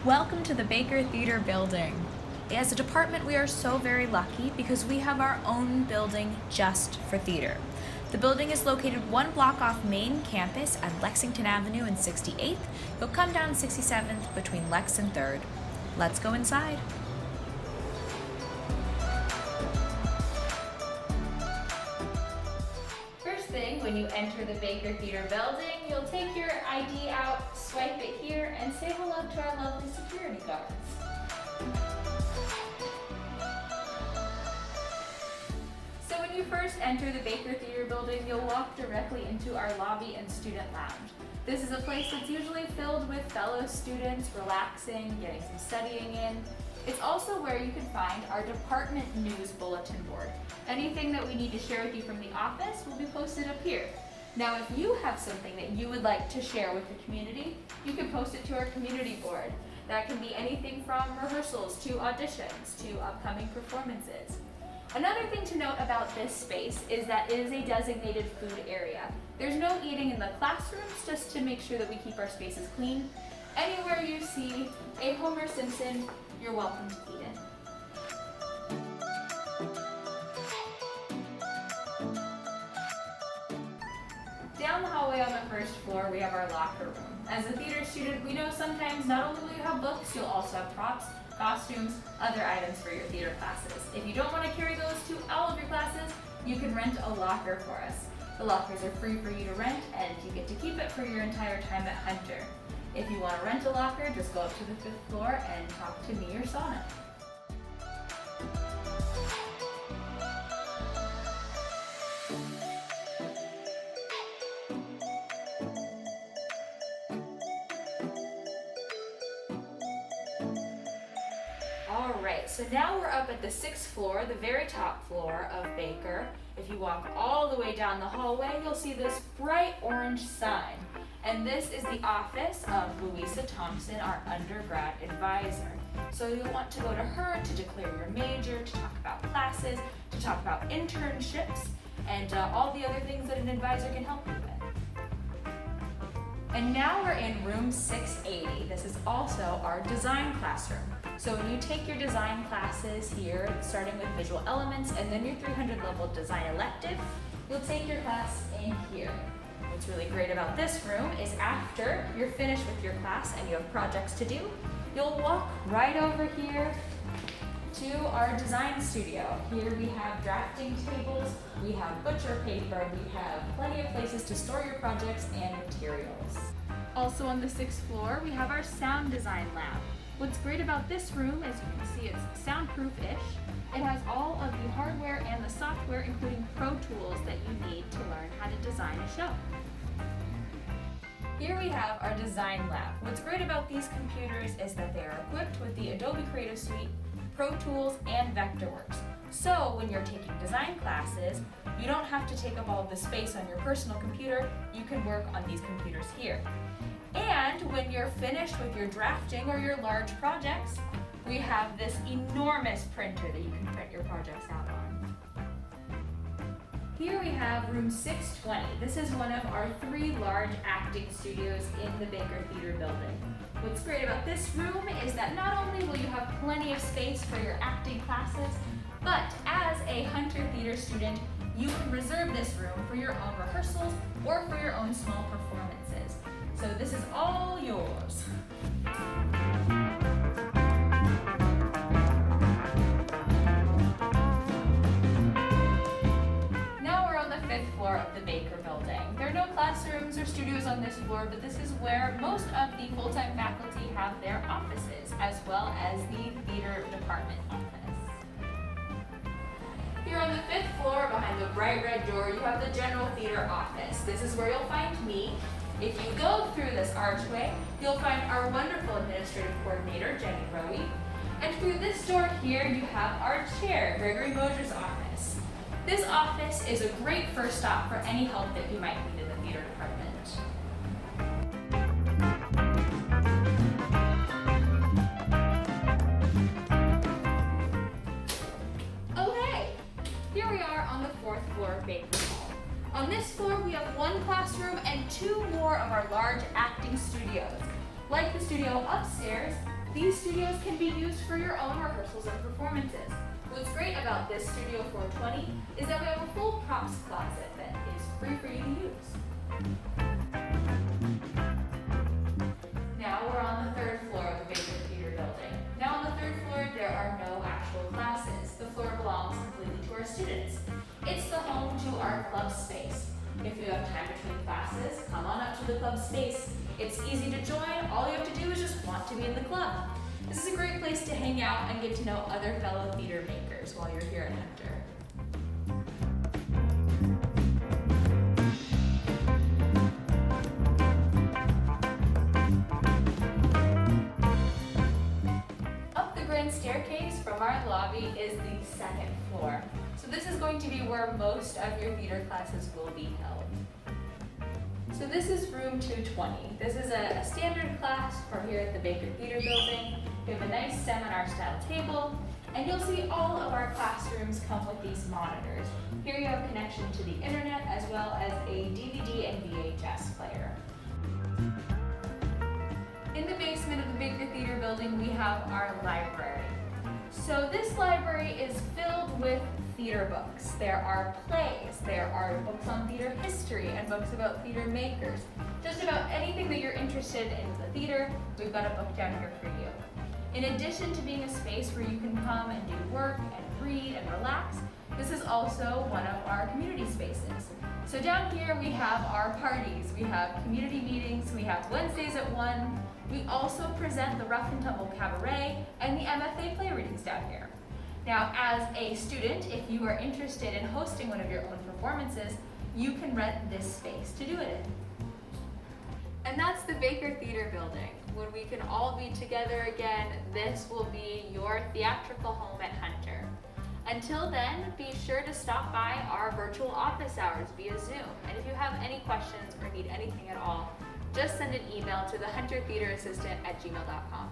Welcome to the Baker Theater building. As a department, we are so very lucky because we have our own building just for theater. The building is located one block off main campus at Lexington Avenue and 68th. You'll come down 67th between Lex and 3rd. Let's go inside. First thing, when you enter the Baker Theater building, you'll take your ID out, swipe it here, and say hello to our lovely security guards. So when you first enter the Baker Theater building, you'll walk directly into our lobby and student lounge. This is a place that's usually filled with fellow students relaxing, getting some studying in. It's also where you can find our department news bulletin board. Anything that we need to share with you from the office will be posted up here. Now, if you have something that you would like to share with the community, you can post it to our community board. That can be anything from rehearsals to auditions to upcoming performances. Another thing to note about this space is that it is a designated food area. There's no eating in the classrooms, just to make sure that we keep our spaces clean. Anywhere you see a Homer Simpson, you're welcome to eat it. Down the hallway on the first floor, we have our locker room. As a theater student, we know sometimes not only will you have books, you'll also have props, costumes, other items for your theater classes. If you don't want to carry those to all of your classes, you can rent a locker for us. The lockers are free for you to rent, and you get to keep it for your entire time at Hunter. If you want to rent a locker, just go up to the 5th floor and talk to me or Sana. Alright, so now we're up at the 6th floor, the very top floor of Baker. If you walk all the way down the hallway, you'll see this bright orange sign. And this is the office of Louisa Thompson, our undergrad advisor. So you'll want to go to her to declare your major, to talk about classes, to talk about internships, and all the other things that an advisor can help you with. And now we're in room 680. This is also our design classroom. So when you take your design classes here, starting with visual elements and then your 300 level design elective, you'll take your class in here. What's really great about this room is after you're finished with your class and you have projects to do, you'll walk right over here to our design studio. Here we have drafting tables, we have butcher paper, we have plenty of places to store your projects and materials. Also on the 6th floor, we have our sound design lab. What's great about this room is you can see it's soundproof-ish. It has all of the hardware and the software, including Pro Tools, that you need to learn how to design a show. Here we have our design lab. What's great about these computers is that they are equipped with the Adobe Creative Suite, Pro Tools, and Vectorworks. So when you're taking design classes, you don't have to take up all of the space on your personal computer. You can work on these computers here. And when you're finished with your drafting or your large projects, we have this enormous printer that you can print your projects out on. Here we have room 620. This is one of our 3 large acting studios in the Baker Theater building. What's great about this room is that not only will you have plenty of space for your acting classes, but as a Hunter Theater student, you can reserve this room for your own rehearsals or for your own small performances. So this is all yours. Now we're on the 5th floor of the Baker building. There are no classrooms or studios on this floor, but this is where most of the full-time faculty have their offices, as well as the theater department office. Here on the 5th floor, behind the bright red door, you have the general theater office. This is where you'll find me. If you go through this archway, you'll find our wonderful administrative coordinator, Jenny Rowe. And through this door here, you have our chair, Gregory Mosier's office. This office is a great first stop for any help that you might need in the theater department. Okay, here we are on the 4th floor of Baker Hall. On this floor, we have 1 classroom and 2 more of our large acting studios. Like the studio upstairs, These studios can be used for your own rehearsals and performances. What's great about this Studio 420 is that we have a full props closet that is free for you to use. Now we're on the third floor of the Baker Theater building. Now on the third floor, there are no actual classes. The floor belongs completely to our students. It's the home to our club space. If you have time between classes, come on up to the club space. It's easy to join. All you have to do is just want to be in the club. This is a great place to hang out and get to know other fellow theater makers while you're here at Hunter. Up the grand staircase from our lobby is the second floor. So this is going to be where most of your theater classes will be held. So this is room 220. This is a standard class for here at the Baker Theater building. We have a nice seminar-style table, and you'll see all of our classrooms come with these monitors. Here you have connection to the internet as well as a DVD and VHS player. In the basement of the Baker Theater building, we have our library. So this library is filled with theater books. There are plays, there are books on theater history, and books about theater makers. Just about anything that you're interested in the theater, we've got a book down here for you. In addition to being a space where you can come and do work and read and relax, this is also one of our community spaces. So down here we have our parties, we have community meetings, we have Wednesdays at 1. We also present the Rough and Tumble Cabaret and the MFA play readings down here. Now, as a student, if you are interested in hosting one of your own performances, you can rent this space to do it in. And that's the Baker Theater building. When we can all be together again, this will be your theatrical home at Hunter. Until then, be sure to stop by our virtual office hours via Zoom. And if you have any questions or need anything at all, just send an email to the huntertheaterassistant@gmail.com.